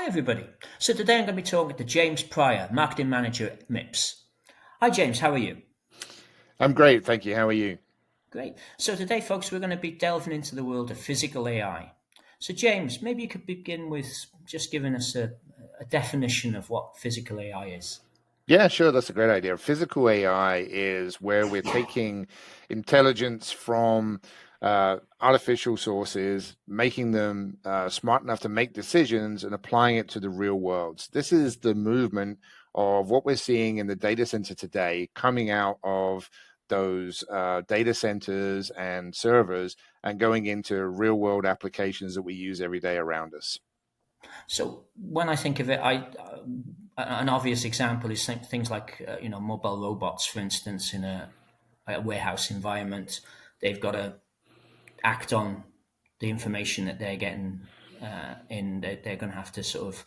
everybody. So today I'm going to be talking to James Pryor, Marketing Manager at MIPS. Hi James, how are you? I'm great, thank you. How are you? Great. So today, folks, we're going to be delving into the world of physical AI. So James, maybe you could begin with just giving us a definition of what physical AI is. Yeah, sure, that's a great idea. Physical AI is where we're taking intelligence from artificial sources, making them smart enough to make decisions and applying it to the real world. This is the movement of what we're seeing in the data center today coming out of those data centers and servers and going into real world applications that we use every day around us. So when I think of it, an obvious example is things like mobile robots, for instance, in a warehouse environment. They've got to act on the information that they're getting in. They're going to have to sort of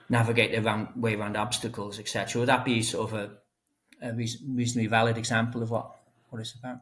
navigate their way around obstacles, etc. Would that be sort of a reasonably valid example of what it's about?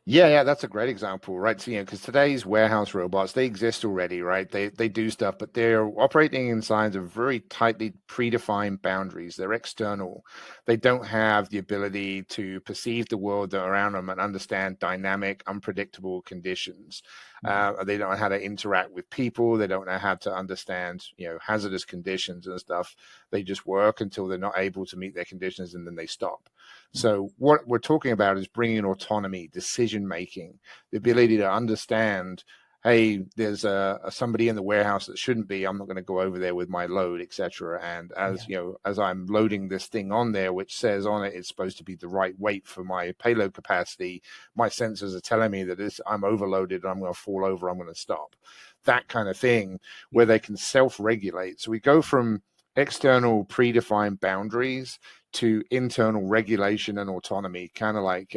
Yeah, that's a great example, right? So, because today's warehouse robots, they exist already, right? They do stuff, but they're operating inside of very tightly predefined boundaries. They're external. They don't have the ability to perceive the world around them and understand dynamic, unpredictable conditions. They don't know how to interact with people. They don't know how to understand, hazardous conditions and stuff. They just work until they're not able to meet their conditions, and then they stop. So what we're talking about is bringing autonomy, decision making, the ability to understand, hey, there's somebody in the warehouse that shouldn't be. I'm not going to go over there with my load, etc. And as I'm loading this thing on there, which says on it it's supposed to be the right weight for my payload capacity, my sensors are telling me that I'm overloaded. I'm going to fall over. I'm going to stop. That kind of thing, where they can self-regulate. So we go from external predefined boundaries to internal regulation and autonomy, kind of like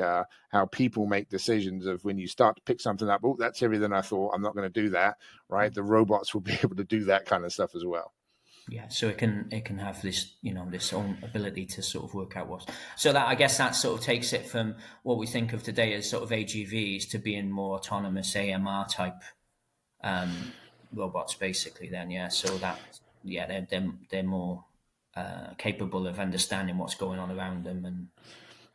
how people make decisions of when you start to pick something up, oh, that's heavier than I thought, I'm not going to do that, right? The robots will be able to do that kind of stuff as well. Yeah, so it can have this this own ability to sort of work out what. So that, I guess, that sort of takes it from what we think of today as sort of AGVs to being more autonomous AMR type robots, basically. Then, yeah. So that, yeah, they're more capable of understanding what's going on around them and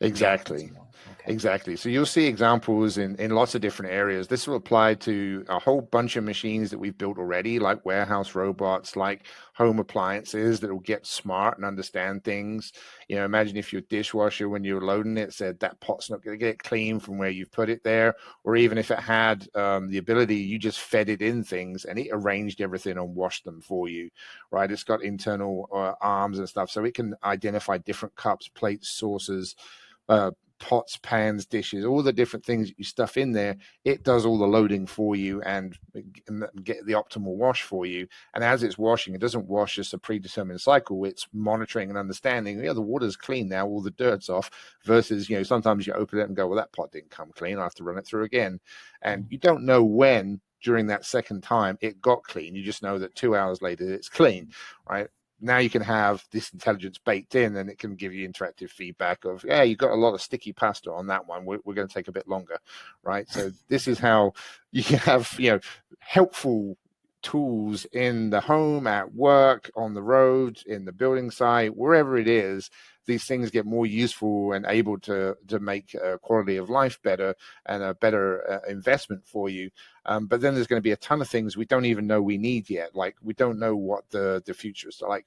reacting to Exactly. that. Okay. Exactly. So you'll see examples in lots of different areas. This will apply to a whole bunch of machines that we've built already, like warehouse robots, like home appliances that will get smart and understand things. Imagine if your dishwasher, when you're loading it, said that pot's not going to get clean from where you've put it there. Or even if it had the ability, you just fed it in things and it arranged everything and washed them for you, right? It's got internal arms and stuff. So it can identify different cups, plates, saucers, pots, pans, dishes, all the different things that you stuff in there. It does all the loading for you and get the optimal wash for you. And as it's washing, it doesn't wash just a predetermined cycle. It's monitoring and understanding, the water's clean now, all the dirt's off, versus, sometimes you open it and go, well, that pot didn't come clean. I have to run it through again. And you don't know when during that second time it got clean. You just know that 2 hours later it's clean, right? Now you can have this intelligence baked in, and it can give you interactive feedback of, yeah, you've got a lot of sticky pasta on that one. We're going to take a bit longer, right? So this is how you can have, helpful tools in the home, at work, on the road, in the building site, wherever it is. These things get more useful and able to make quality of life better and a better investment for you. But then there's going to be a ton of things we don't even know we need yet. Like, we don't know what the future is. So, like,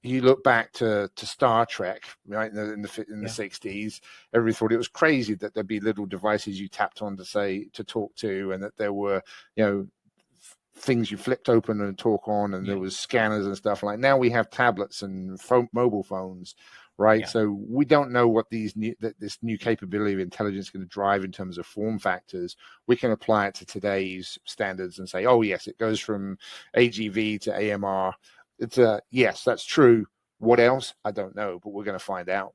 you look back to Star Trek, right, in the 60s, everybody thought it was crazy that there'd be little devices you tapped on to talk to, and that there were, things you flipped open and talk on, and there was scanners and stuff. Like, now we have tablets and mobile phones, right? Yeah. So we don't know what this new capability of intelligence is going to drive in terms of form factors. We can apply it to today's standards and say, oh yes, it goes from AGV to AMR. It's yes, that's true. What else? I don't know, but we're going to find out.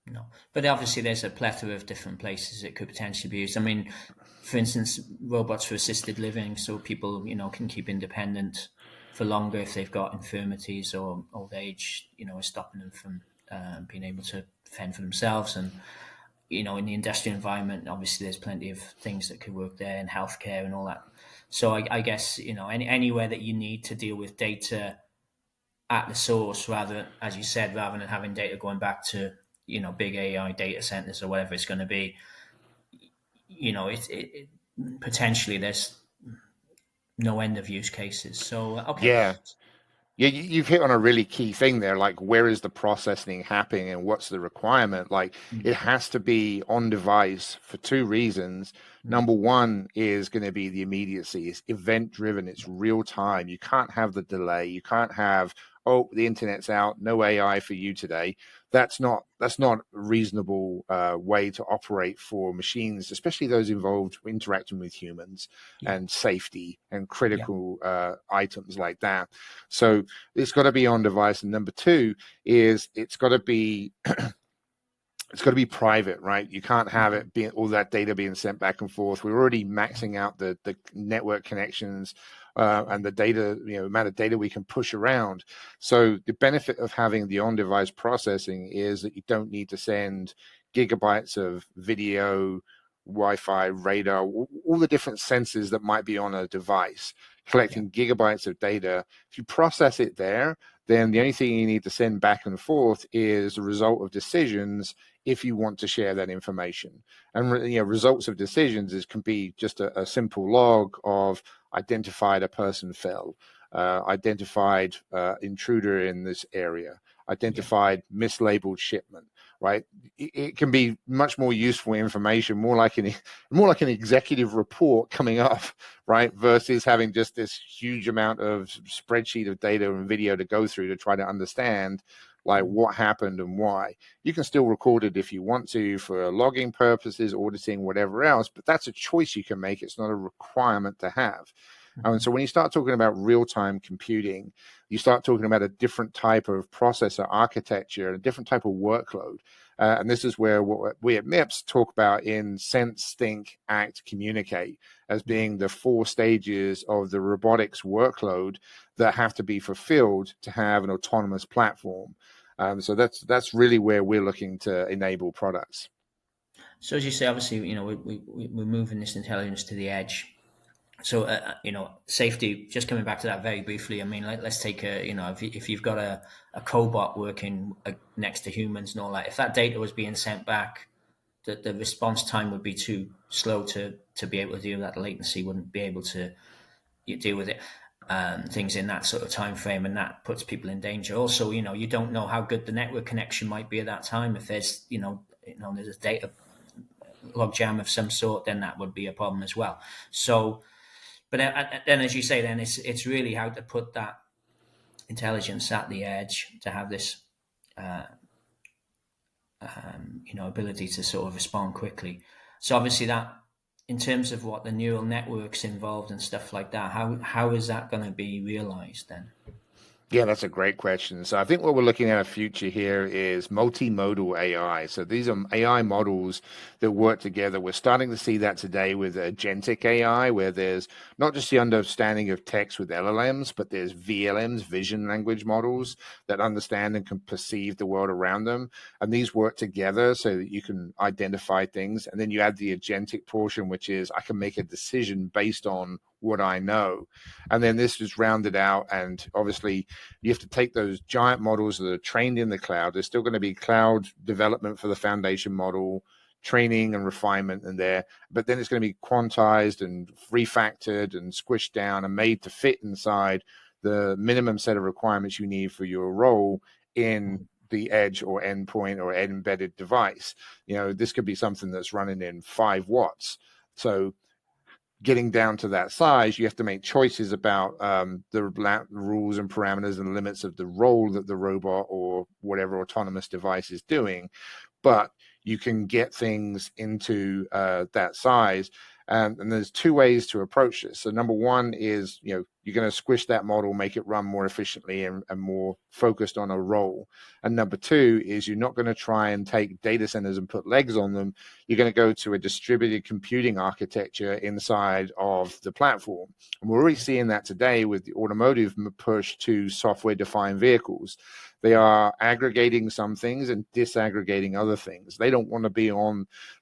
No, but obviously there's a plethora of different places it could potentially be used. I mean, for instance, robots for assisted living, so people, can keep independent for longer if they've got infirmities or old age, is stopping them from being able to fend for themselves. And, in the industrial environment, obviously there's plenty of things that could work there, in healthcare and all that. So I guess, anywhere that you need to deal with data at the source, rather, as you said, rather than having data going back to, big AI data centers or whatever it's going to be. Potentially there's no end of use cases. So okay. Yeah. Yeah, you've hit on a really key thing there. Like, where is the processing happening and what's the requirement? Like, it Mm, has to be on device for two reasons. mm, Number one is going to be the immediacy. It's event driven, it's real time. You can't have the delay. You can't have, oh, the internet's out, no AI for you today. That's not a reasonable way to operate for machines, especially those involved interacting with humans yeah, and safety and yeah, critical items like that. So it's got to be on device. And number two is it's got to be private, right? You can't have mm, it being all that data being sent back and forth. We're already maxing out the network connections and the data, amount of data we can push around. So the benefit of having the on-device processing is that you don't need to send gigabytes of video, Wi-Fi, radar, all the different sensors that might be on a device, yeah, collecting gigabytes of data. If you process it there, then the only thing you need to send back and forth is the result of decisions if you want to share that information. And results of decisions can be just a simple log of identified a person fell, identified intruder in this area, yeah, identified mislabeled shipment. Right, it can be much more useful information, more like an executive report coming up, right, versus having just this huge amount of spreadsheet of data and video to go through to try to understand like mm, what happened and why. You can still record it if you want to for logging purposes, auditing, whatever else, but that's a choice you can make. It's not a requirement to have. And mhm, so when you start talking about real-time computing, you start talking about a different type of processor architecture, a different type of workload. And this is where what we at MIPS talk about in sense, think, act, communicate as mm. being the four stages of the robotics workload that have to be fulfilled to have an autonomous platform. So that's really where we're looking to enable products. So as you say, obviously, we're moving this intelligence to the edge. So safety. Just coming back to that very briefly. I mean, let's take if you've got a cobot working next to humans and all that. If that data was being sent back, the response time would be too slow to be able to deal with that. The latency wouldn't be able to deal with it. Things in that sort of time frame, and that puts people in danger. Also, you don't know how good the network connection might be at that time. If there's there's a data logjam of some sort, then that would be a problem as well. So, but then, as you say, then it's really how to put that intelligence at the edge to have this, uh, ability to sort of respond quickly. So obviously that, in terms of what the neural networks involved and stuff like that, how is that going to be realized then? Yeah, that's a great question. So I think what we're looking at a future here is multimodal AI. So these are AI models that work together. We're starting to see that today with agentic AI, where there's not just the understanding of text with LLMs, but there's VLMs, vision language models, that understand and can perceive the world around them. And these work together so that you can identify things. And then you add the agentic portion, which is I can make a decision based on what I know. And then this is rounded out, and obviously you have to take those giant models that are trained in the cloud. There's still going to be cloud development for the foundation model, training and refinement in there, but then it's going to be quantized and refactored and squished down and made to fit inside the minimum set of requirements you need for your role in the edge or endpoint or embedded device. This could be something that's running in 5 watts. So getting down to that size, you have to make choices about the rules and parameters and limits of the role that the robot or whatever autonomous device is doing. But you can get things into that size. And there's two ways to approach this. So number one is, you're going to squish that model, make it run more efficiently and more focused on a role. And number two is you're not going to try and take data centers and put legs on them. You're going to go to a distributed computing architecture inside of the platform. And we're already seeing that today with the automotive push to software-defined vehicles. They are aggregating some things and disaggregating other things. They don't want to be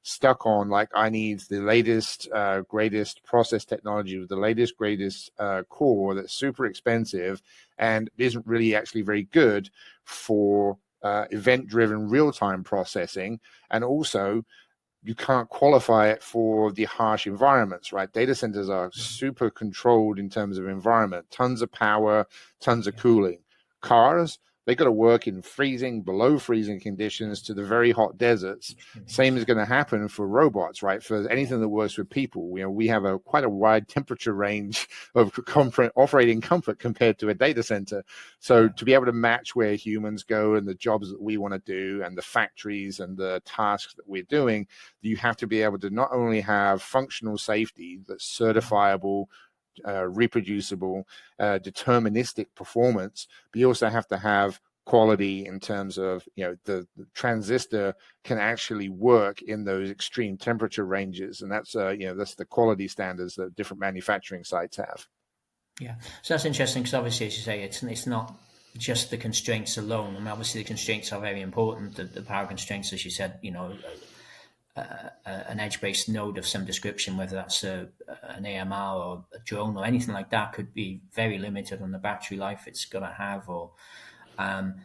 stuck on like, I need the latest, greatest process technology with the latest, greatest core that's super expensive and isn't really actually very good for event-driven real-time processing. And also, you can't qualify it for the harsh environments, right? Data centers are super controlled in terms of environment, tons of power, tons of cooling. Cars, they got to work in freezing, below freezing conditions to the very hot deserts. Same is going to happen for robots, right? For anything that works with people. We have quite a wide temperature range of operating comfort compared to a data center. So to be able to match where humans go and the jobs that we want to do and the factories and the tasks that we're doing, you have to be able to not only have functional safety that's certifiable, reproducible, deterministic performance, but you also have to have quality in terms of, the transistor can actually work in those extreme temperature ranges, and that's that's the quality standards that different manufacturing sites have. Yeah, so that's interesting because obviously, as you say, it's not just the constraints alone. I mean, obviously the constraints are very important. The power constraints, as you said, an edge-based node of some description, whether that's an AMR or a drone or anything like that, could be very limited on the battery life it's going to have, or and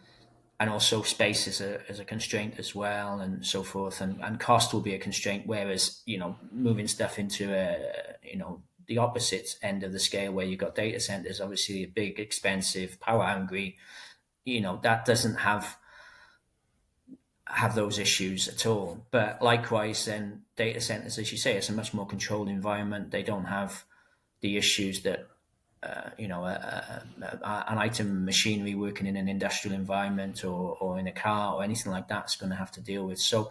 also space is a constraint as well, and so forth, and cost will be a constraint. Whereas moving stuff into the opposite end of the scale, where you've got data centers, obviously a big, expensive, power hungry, that doesn't have those issues at all. But likewise, then data centers, as you say, it's a much more controlled environment. They don't have the issues that an item of machinery working in an industrial environment or in a car or anything like that's going to have to deal with. So,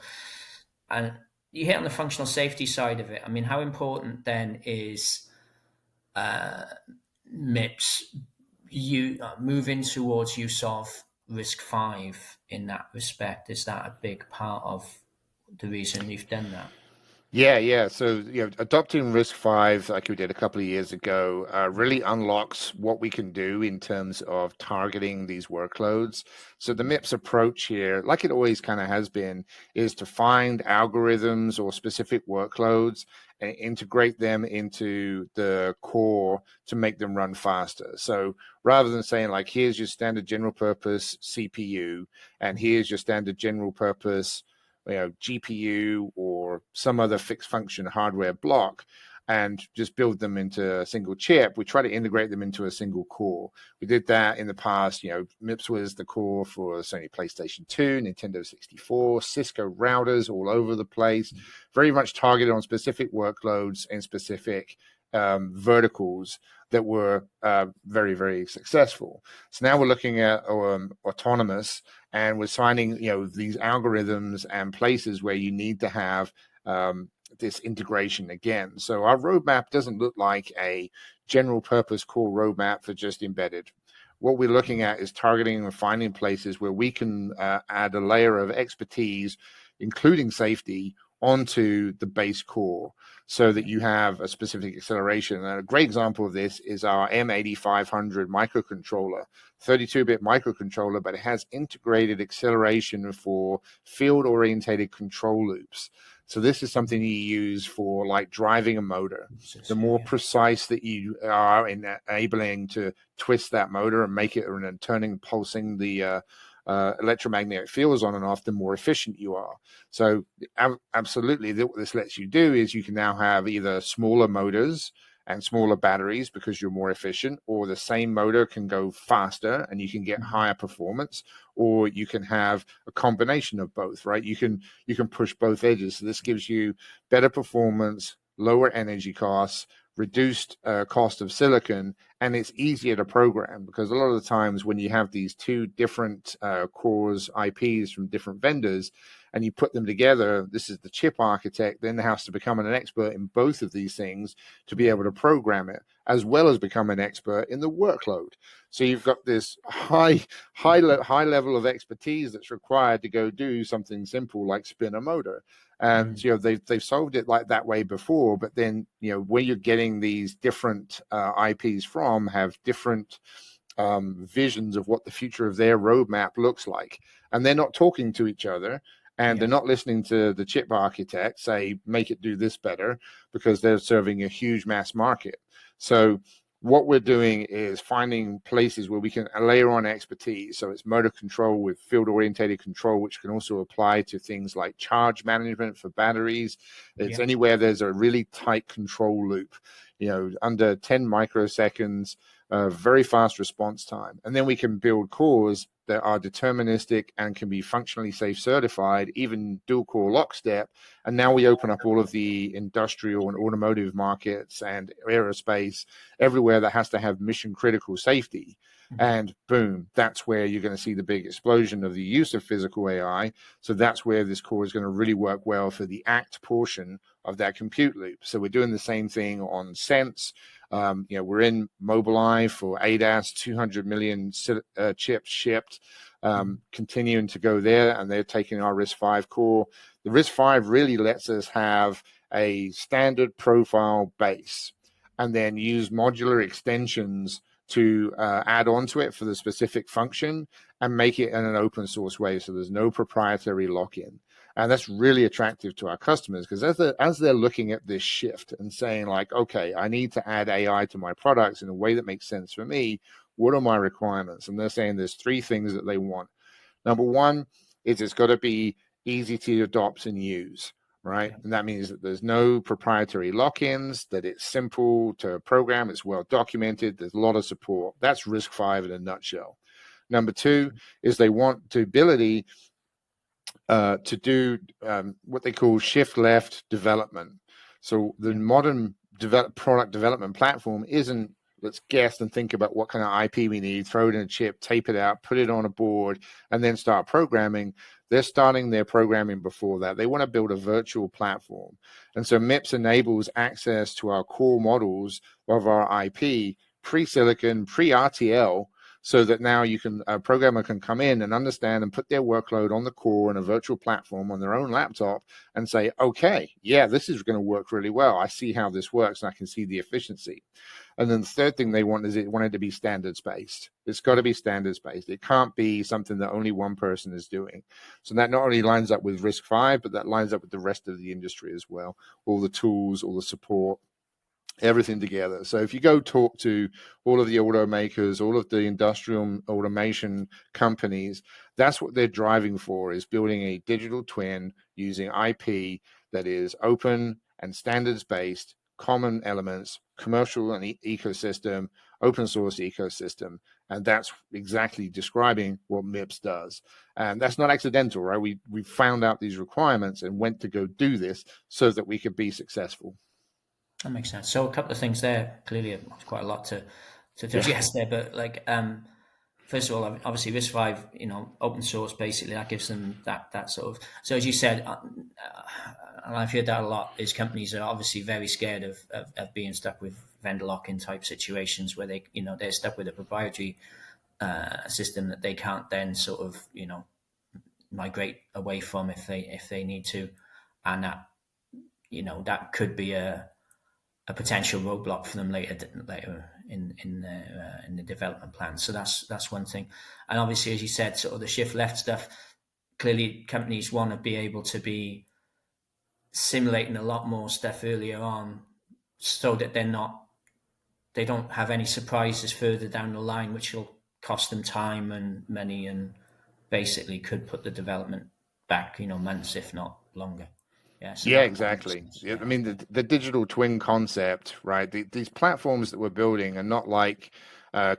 and you hit on the functional safety side of it. I mean, how important then is MIPS moving towards use of RISC-V in that respect? Is that a big part of the reason you've done that? Yeah. So, adopting RISC-V, like we did a couple of years ago, really unlocks what we can do in terms of targeting these workloads. So the MIPS approach here, like it always kind of has been, is to find algorithms or specific workloads and integrate them into the core to make them run faster. So rather than saying like, here's your standard general purpose CPU, and here's your standard general purpose GPU or some other fixed function hardware block, and just build them into a single chip, we try to integrate them into a single core. We did that in the past. MIPS was the core for Sony PlayStation 2, Nintendo 64, Cisco routers all over the place, very much targeted on specific workloads and specific verticals that were very, very successful. So now we're looking at autonomous, and we're finding these algorithms and places where you need to have this integration again. So our roadmap doesn't look like a general purpose core roadmap for just embedded. What we're looking at is targeting and finding places where we can add a layer of expertise, including safety, onto the base core, so that you have a specific acceleration. And a great example of this is our M8500 microcontroller, 32-bit microcontroller, but it has integrated acceleration for field-orientated control loops. So this is something you use for like driving a motor. The more precise that you are in enabling to twist that motor and make it and turning, pulsing the electromagnetic fields on and off, the more efficient you are. So absolutely, what this lets you do is you can now have either smaller motors and smaller batteries because you're more efficient, or the same motor can go faster and you can get higher performance, or you can have a combination of both, right? You can push both edges. So this gives you better performance, lower energy costs, reduced cost of silicon, and it's easier to program, because a lot of the times when you have these two different cores, IPs from different vendors, and you put them together, this is the chip architect then has to become an expert in both of these things to be able to program it, as well as become an expert in the workload. So you've got this high level of expertise that's required to go do something simple like spin a motor. And they've solved it like that way before, but then where you're getting these different IPs from have different visions of what the future of their roadmap looks like, and they're not talking to each other, and Yeah. they're not listening to the chip architect say make it do this better, because they're serving a huge mass market. So what we're doing is finding places where we can layer on expertise. So it's motor control with field orientated control, which can also apply to things like charge management for batteries. It's Yeah. anywhere there's a really tight control loop, under 10 microseconds, very fast response time. And then we can build cores that are deterministic and can be functionally safe certified, even dual core lockstep. And now we open up all of the industrial and automotive markets and aerospace, everywhere that has to have mission critical safety. And boom, that's where you're going to see the big explosion of the use of physical AI. So that's where this core is going to really work well for the act portion of that compute loop. So we're doing the same thing on Sense. We're in Mobileye for ADAS, 200 million chips shipped, continuing to go there, and they're taking our RISC-V core. The RISC-V really lets us have a standard profile base and then use modular extensions to add onto it for the specific function and make it in an open source way. So there's no proprietary lock-in. And that's really attractive to our customers, because as they're looking at this shift and saying like, okay, I need to add AI to my products in a way that makes sense for me, what are my requirements? And they're saying there's three things that they want. Number one is it's got to be easy to adopt and use, right? Yeah. And that means that there's no proprietary lock-ins, that it's simple to program, it's well documented, there's a lot of support. That's RISC-V in a nutshell. Number two is they want the ability to do what they call shift left development. So the modern product development platform isn't, let's guess and think about what kind of IP we need, throw it in a chip, tape it out, put it on a board, and then start programming. They're starting their programming before that. They want to build a virtual platform. And so MIPS enables access to our core models of our IP, pre-silicon, pre-RTL, so that now a programmer can come in and understand and put their workload on the core in a virtual platform on their own laptop and say, okay, yeah, this is going to work really well. I see how this works and I can see the efficiency. And then the third thing they want is it wanted to be standards based. It's got to be standards based. It can't be something that only one person is doing. So that not only lines up with RISC-V, but that lines up with the rest of the industry as well. All the tools, all the support, everything together. So if you go talk to all of the automakers, all of the industrial automation companies, that's what they're driving for, is building a digital twin using IP that is open and standards based, common elements, commercial and ecosystem, open source ecosystem. And that's exactly describing what MIPS does. And that's not accidental, right? We found out these requirements and went to go do this so that we could be successful. That makes sense. So a couple of things there. Clearly, quite a lot to Yeah. digest there. But like, first of all, obviously, RISC-V, open source, basically, that gives them that sort of. So as you said, and I've heard that a lot, is companies are obviously very scared of being stuck with vendor lock-in type situations where they're stuck with a proprietary system that they can't then sort of migrate away from if they need to, and that could be a potential roadblock for them later in the development plan. So that's one thing. And obviously, as you said, sort of the shift left stuff. Clearly, companies want to be able to be simulating a lot more stuff earlier on, so that they don't have any surprises further down the line, which will cost them time and money, and basically could put the development back, months if not longer. Yeah, so Yeah, that makes exactly. sense. Yeah, I Yeah. mean, the digital twin concept, right? These platforms that we're building are not like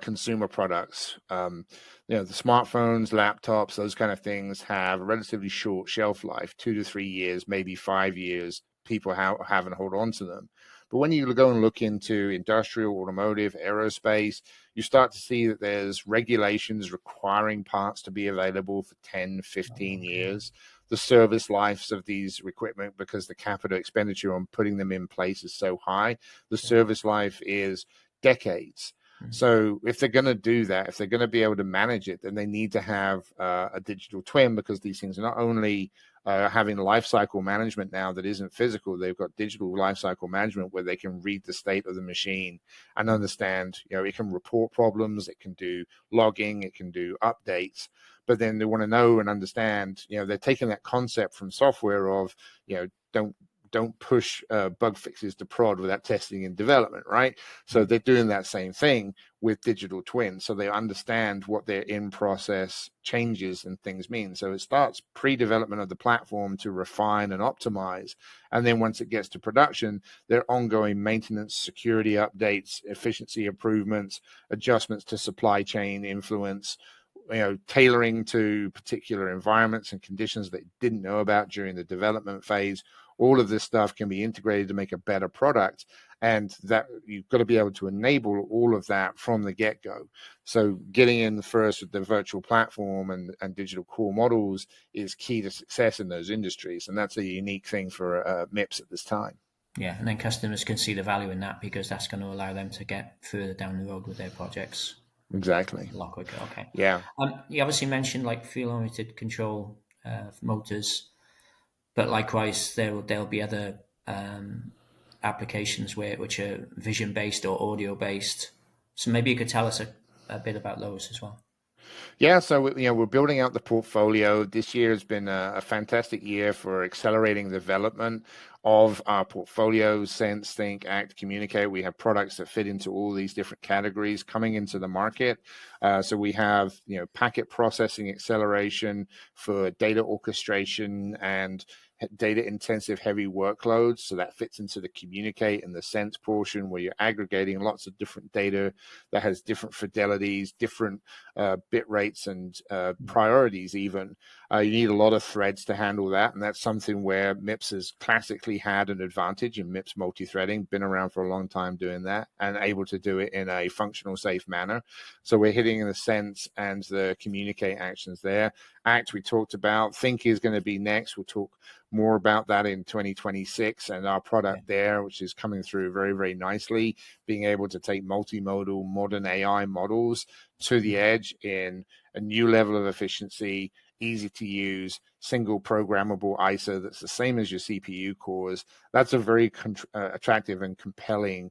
consumer products. The smartphones, laptops, those kind of things have a relatively short shelf life, 2 to 3 years, maybe 5 years. People have and hold on to them. But when you go and look into industrial, automotive, aerospace, you start to see that there's regulations requiring parts to be available for 10, 15 years. The service lives of these equipment, because the capital expenditure on putting them in place is so high, the Yeah. service life is decades. So if they're going to do that, if they're going to be able to manage it, then they need to have a digital twin, because these things are not only having lifecycle management now that isn't physical. They've got digital lifecycle management where they can read the state of the machine and understand, it can report problems, it can do logging, it can do updates, but then they want to know and understand, they're taking that concept from software of, don't push bug fixes to prod without testing and development, right? So they're doing that same thing with digital twins. So they understand what their in-process changes and things mean. So it starts pre-development of the platform to refine and optimize. And then once it gets to production, there are ongoing maintenance, security updates, efficiency improvements, adjustments to supply chain influence, tailoring to particular environments and conditions they didn't know about during the development phase. All of this stuff can be integrated to make a better product, and that you've got to be able to enable all of that from the get-go. So getting in first with the virtual platform and digital core models is key to success in those industries, and that's a unique thing for MIPS at this time. Yeah, and then customers can see the value in that because that's going to allow them to get further down the road with their projects. Exactly. A lot quicker. Okay. Yeah. You obviously mentioned like field-oriented control motors, but likewise there'll be other applications which are vision-based or audio-based. So maybe you could tell us a bit about those as well. Yeah, so we're building out the portfolio. This year has been a fantastic year for accelerating development of our portfolio. Sense, think, act, communicate. We have products that fit into all these different categories coming into the market. So we have packet processing acceleration for data orchestration and data intensive heavy workloads. So that fits into the communicate and the sense portion where you're aggregating lots of different data that has different fidelities, different bit rates and priorities even. You need a lot of threads to handle that, and that's something where MIPS has classically had an advantage in MIPS multi-threading, been around for a long time doing that, and able to do it in a functional, safe manner. So we're hitting the sense and the communicate actions there. Act, we talked about. Think is going to be next. We'll talk more about that in 2026 and our product there, which is coming through very, very nicely, being able to take multimodal modern AI models to the edge in a new level of efficiency, easy to use, single programmable ISA that's the same as your CPU cores. That's a very attractive and compelling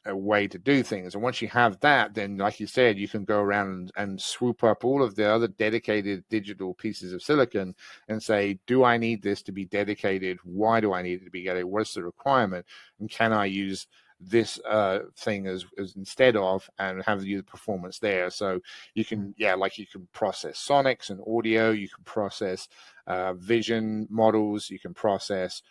a way to do things. And once you have that, then like you said, you can go around and swoop up all of the other dedicated digital pieces of silicon and say, do I need this to be dedicated? Why do I need it to be dedicated? What's the requirement? And can I use this thing as instead of, and have the performance there? So you can, you can process sonics and audio, you can process vision models, you can process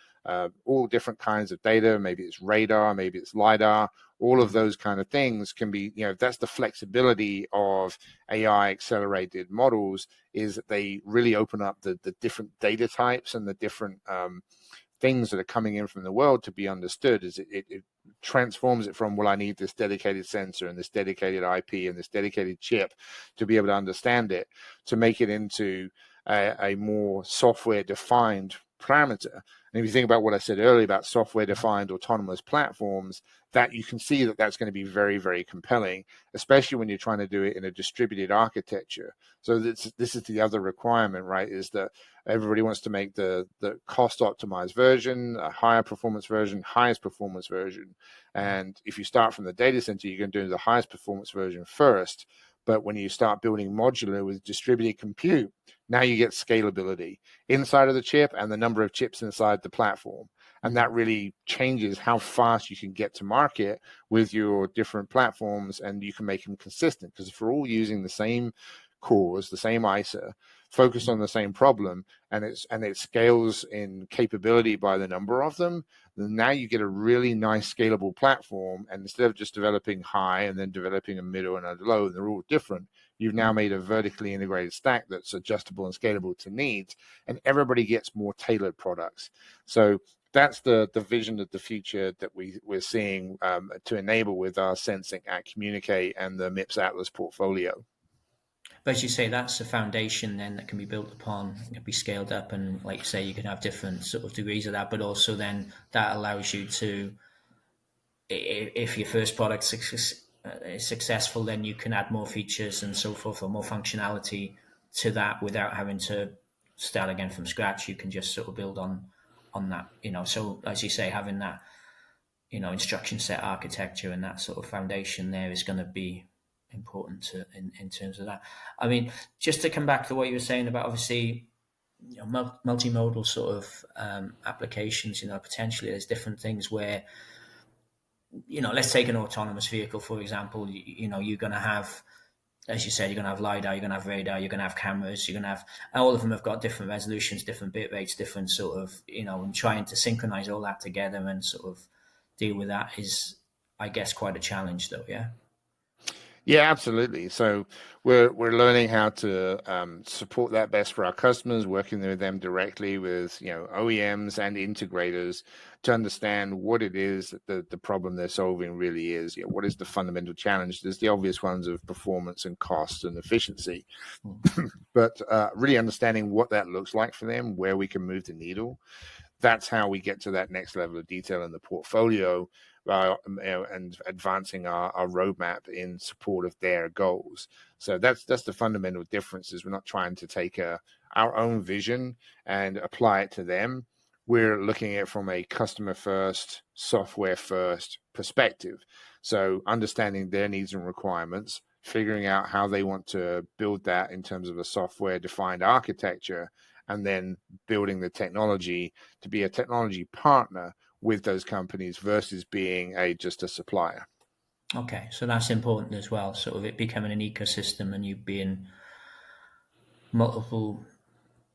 all different kinds of data. Maybe it's radar, maybe it's LiDAR. All of those kind of things can be, that's the flexibility of AI accelerated models, is that they really open up the different data types and the different things that are coming in from the world to be understood. Is it transforms it from, well, I need this dedicated sensor and this dedicated IP and this dedicated chip to be able to understand it, to make it into a more software defined parameter. And if you think about what I said earlier about software-defined autonomous platforms, that you can see that that's going to be very, very compelling, especially when you're trying to do it in a distributed architecture. So this is the other requirement, right, is that everybody wants to make the cost-optimized version, a higher performance version, highest performance version. And if you start from the data center, you're going to do the highest performance version first. But when you start building modular with distributed compute, now you get scalability inside of the chip and the number of chips inside the platform. And that really changes how fast you can get to market with your different platforms, and you can make them consistent. Because if we're all using the same cores, the same ISA, focused on the same problem, and it scales in capability by the number of them, then now you get a really nice scalable platform. And instead of just developing high and then developing a middle and a low, and they're all different, you've now made a vertically integrated stack that's adjustable and scalable to needs, and everybody gets more tailored products. So that's the vision of the future that we're seeing to enable with our Sensing, Act, Communicate, and the MIPS Atlas portfolio. But as you say, that's a foundation then that can be built upon, it can be scaled up, and like you say, you can have different sort of degrees of that, but also then that allows you to, if your first product is successful, then you can add more features and so forth, or more functionality to that without having to start again from scratch. You can just sort of build on that, So as you say, having that, instruction set architecture and that sort of foundation there is going to be important in terms of that. I mean, just to come back to what you were saying about obviously, multimodal sort of applications. Potentially there's different things where, let's take an autonomous vehicle for example. You're going to have, as you said, you're going to have LiDAR, you're going to have radar, you're going to have cameras, you're going to have, all of them have got different resolutions, different bit rates, different sort of, and trying to synchronize all that together and sort of deal with that is, I guess, quite a challenge though, yeah? Yeah, absolutely. So we're learning how to support that best for our customers, working with them directly with OEMs and integrators to understand what it is that the problem they're solving really is. What is the fundamental challenge? There's the obvious ones of performance and cost and efficiency, but really understanding what that looks like for them, where we can move the needle. That's how we get to that next level of detail in the portfolio, and advancing our roadmap in support of their goals. So that's the fundamental difference. Is we're not trying to take our own vision and apply it to them. We're looking at it from a customer first, software first perspective. So understanding their needs and requirements, figuring out how they want to build that in terms of a software defined architecture, and then building the technology to be a technology partner with those companies versus being just a supplier. Okay, so that's important as well. Sort of it becoming an ecosystem and you being multiple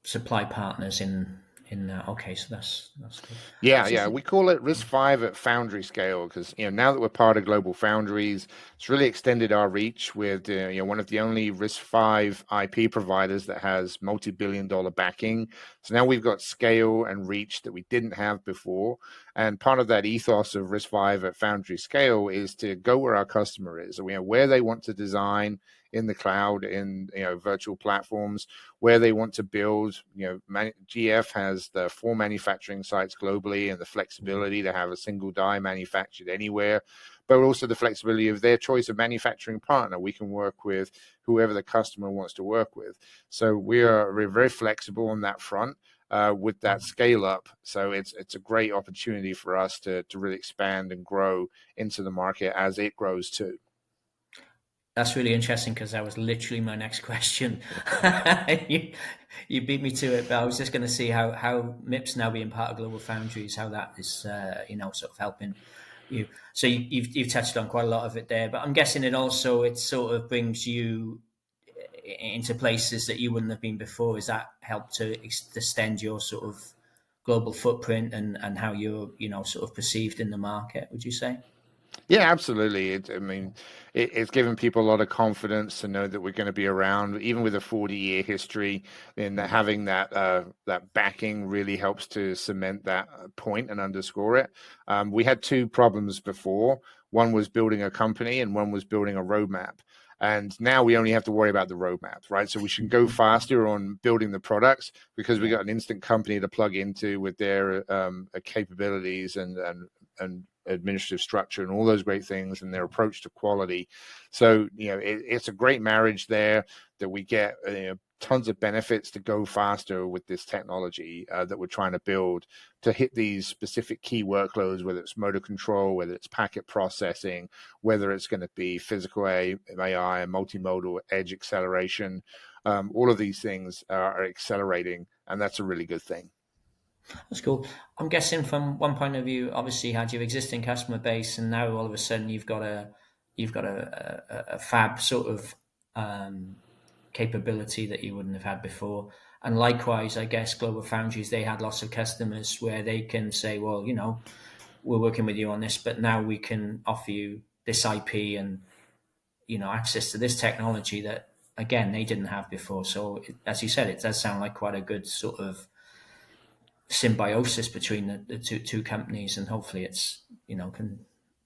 supply partners in that. Okay, so that's good. Yeah. We call it RISC-V at foundry scale because now that we're part of global foundries, it's really extended our reach with one of the only RISC-V IP providers that has multi-billion-dollar backing. So now we've got scale and reach that we didn't have before. And part of that ethos of RISC-V at foundry scale is to go where our customer is, where they want to design in the cloud, in virtual platforms, where they want to build. GF has the 4 manufacturing sites globally and the flexibility to have a single die manufactured anywhere, but also the flexibility of their choice of manufacturing partner. We can work with whoever the customer wants to work with. So we're very flexible on that front. With that scale up, so it's a great opportunity for us to really expand and grow into the market as it grows too. That's really interesting because that was literally my next question. You beat me to it, but I was just going to see how MIPS now being part of Global Foundries, how that is sort of helping you. So you've touched on quite a lot of it there, but I'm guessing it sort of brings you into places that you wouldn't have been before. Is that help to extend your sort of global footprint and how you're sort of perceived in the market? Would you say? Yeah, absolutely. It's given people a lot of confidence to know that we're going to be around, even with a 40-year history. And having that backing really helps to cement that point and underscore it. We had 2 problems before. One was building a company, and one was building a roadmap. And now we only have to worry about the roadmap, right? So we should go faster on building the products because we got an instant company to plug into with their capabilities and administrative structure and all those great things and their approach to quality. So it's a great marriage there that we get tons of benefits to go faster with this technology that we're trying to build to hit these specific key workloads, whether it's motor control, whether it's packet processing, whether it's going to be physical AI and multimodal edge acceleration. All of these things are accelerating, and that's a really good thing. That's cool. I'm guessing from one point of view, obviously you had your existing customer base, and now all of a sudden you've got a fab sort of capability that you wouldn't have had before. And likewise, I guess Global Foundries, they had lots of customers where they can say, well, we're working with you on this, but now we can offer you this IP and access to this technology that again they didn't have before. So as you said, it does sound like quite a good sort of symbiosis between the two companies, and hopefully it's can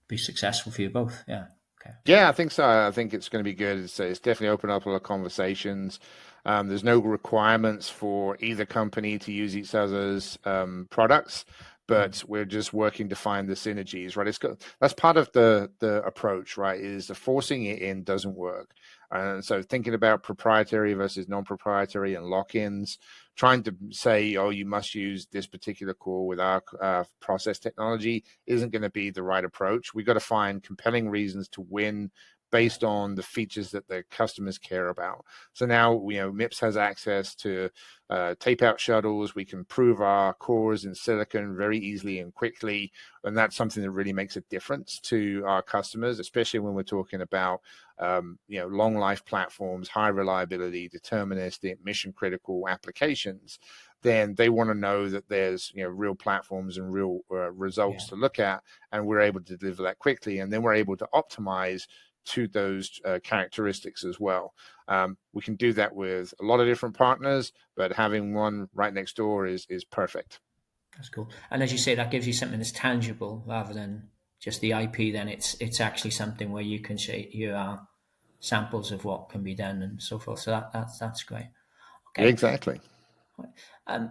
be successful for you both. Yeah. Okay. Yeah, I think so. I think it's going to be good. It's definitely opened up a lot of conversations. There's no requirements for either company to use each other's products, but we're just working to find the synergies, right? That's part of the approach, right? Is the forcing it in doesn't work. And so thinking about proprietary versus non-proprietary and lock-ins, trying to say, oh, you must use this particular core with our process technology isn't going to be the right approach. We've got to find compelling reasons to win based on the features that the customers care about. So now, MIPS has access to tape out shuttles. We can prove our cores in silicon very easily and quickly. And that's something that really makes a difference to our customers, especially when we're talking about long life platforms, high reliability, deterministic, mission critical applications. Then they want to know that there's real platforms and real results to look at, and we're able to deliver that quickly. And then we're able to optimize to those characteristics as well. We can do that with a lot of different partners, but having one right next door is perfect. That's cool. And as you say, that gives you something that's tangible rather than just the IP. Then it's actually something where you can say here are samples of what can be done and so forth. So that's great. Okay. Exactly.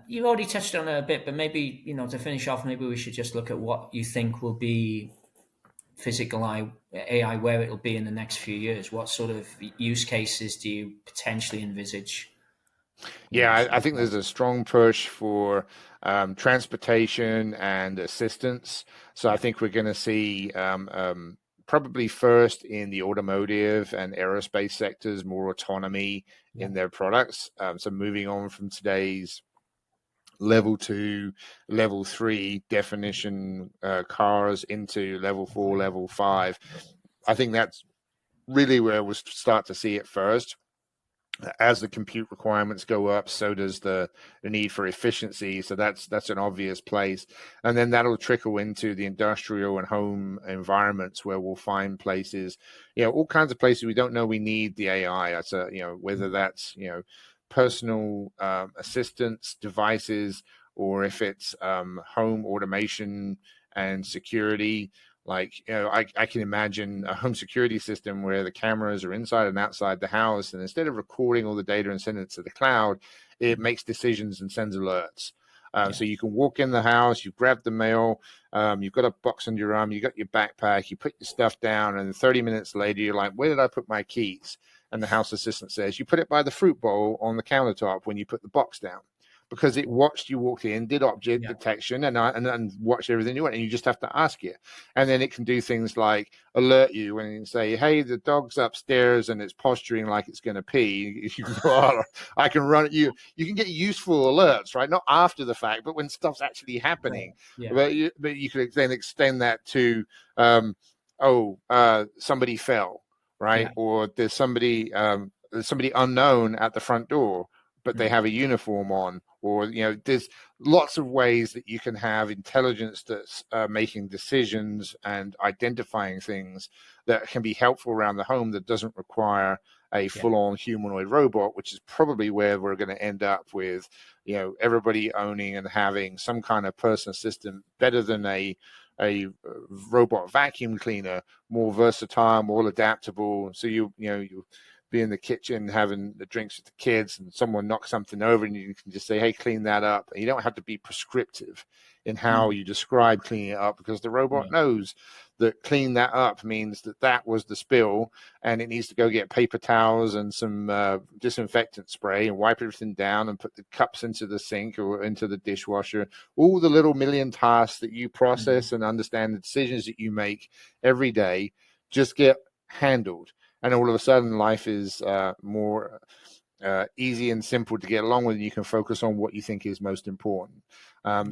You already touched on it a bit, but maybe to finish off, maybe we should just look at what you think will be physical AI, where it'll be in the next few years. What sort of use cases do you potentially envisage? Yeah, I think there's a strong push for transportation and assistance. So I think we're going to see probably first in the automotive and aerospace sectors more autonomy in their products. So moving on from today's level 2, level 3 definition cars into level 4, level 5. I think that's really where we'll start to see it first. As the compute requirements go up, so does the need for efficiency. So that's an obvious place, and then that'll trickle into the industrial and home environments where we'll find places, all kinds of places we don't know we need the AI. That's whether that's personal assistance devices, or if it's home automation and security. Like, I can imagine a home security system where the cameras are inside and outside the house, and instead of recording all the data and sending it to the cloud, it makes decisions and sends alerts. So you can walk in the house, you grab the mail, you've got a box under your arm, you got your backpack, you put your stuff down, and 30 minutes later, you're like, where did I put my keys? And the house assistant says, you put it by the fruit bowl on the countertop when you put the box down. Because it watched you walk in, did object detection, and watched everything you want, and you just have to ask it. And then it can do things like alert you and say, hey, the dog's upstairs and it's posturing like it's going to pee. You can go, oh, I can run it. You can get useful alerts, right? Not after the fact, but when stuff's actually happening. But you could then extend that to, somebody fell, right? Or there's somebody unknown at the front door, but they have a uniform on. Or, there's lots of ways that you can have intelligence that's making decisions and identifying things that can be helpful around the home that doesn't require a full-on humanoid robot, which is probably where we're going to end up with, everybody owning and having some kind of personal assistant better than a robot vacuum cleaner, more versatile, more adaptable. So you be in the kitchen having the drinks with the kids, and someone knocks something over, and you can just say, hey, clean that up. And you don't have to be prescriptive in how you describe cleaning it up, because the robot knows that clean that up means that was the spill, and it needs to go get paper towels and some disinfectant spray and wipe everything down and put the cups into the sink or into the dishwasher. All the little million tasks that you process and understand, the decisions that you make every day, just get handled. And all of a sudden, life is more easy and simple to get along with, and you can focus on what you think is most important.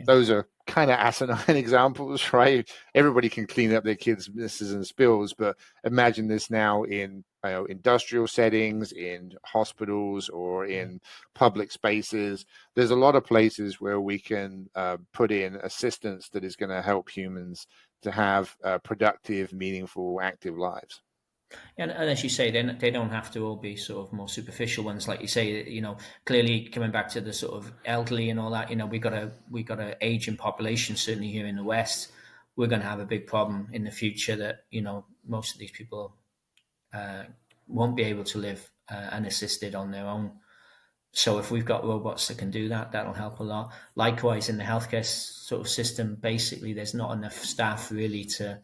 Those are kind of asinine examples, right? Everybody can clean up their kids' misses and spills, but imagine this now in industrial settings, in hospitals, or in public spaces. There's a lot of places where we can put in assistance that is going to help humans to have productive, meaningful, active lives. And as you say, they don't have to all be sort of more superficial ones, like you say. Clearly coming back to the sort of elderly and all that. We got a aging population, certainly here in the West. We're going to have a big problem in the future that most of these people won't be able to live unassisted on their own. So if we've got robots that can do that, that'll help a lot. Likewise, in the healthcare sort of system, basically, there's not enough staff really to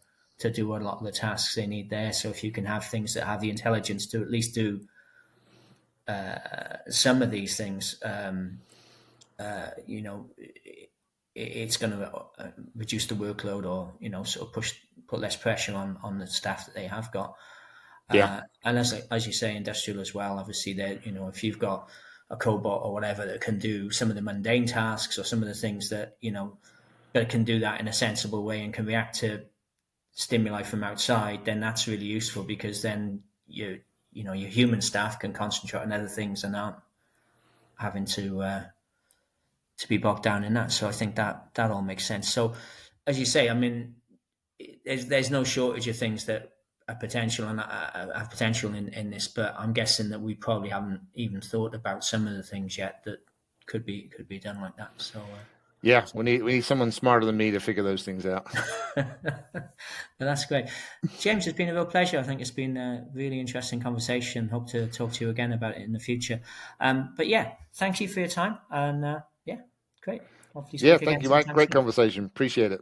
do a lot of the tasks they need there. So if you can have things that have the intelligence to at least do some of these things, you know, it's going to reduce the workload, or sort of put less pressure on the staff that they have got. Yeah. And as you say, industrial as well. Obviously, that if you've got a cobot or whatever that can do some of the mundane tasks, or some of the things that that can do that in a sensible way and can react to stimuli from outside, then that's really useful, because then your human staff can concentrate on other things and aren't having to be bogged down in that. So I think that all makes sense. So, as you say, I mean, there's no shortage of things that are potential and have potential in this, but I'm guessing that we probably haven't even thought about some of the things yet that could be done like that. So Yeah, we need someone smarter than me to figure those things out. but that's great. James, it's been a real pleasure. I think it's been a really interesting conversation. Hope to talk to you again about it in the future. But yeah, thank you for your time, and yeah, great. Hopefully Yeah, speak thank again you, Mike. sometime Great soon. conversation. Appreciate it.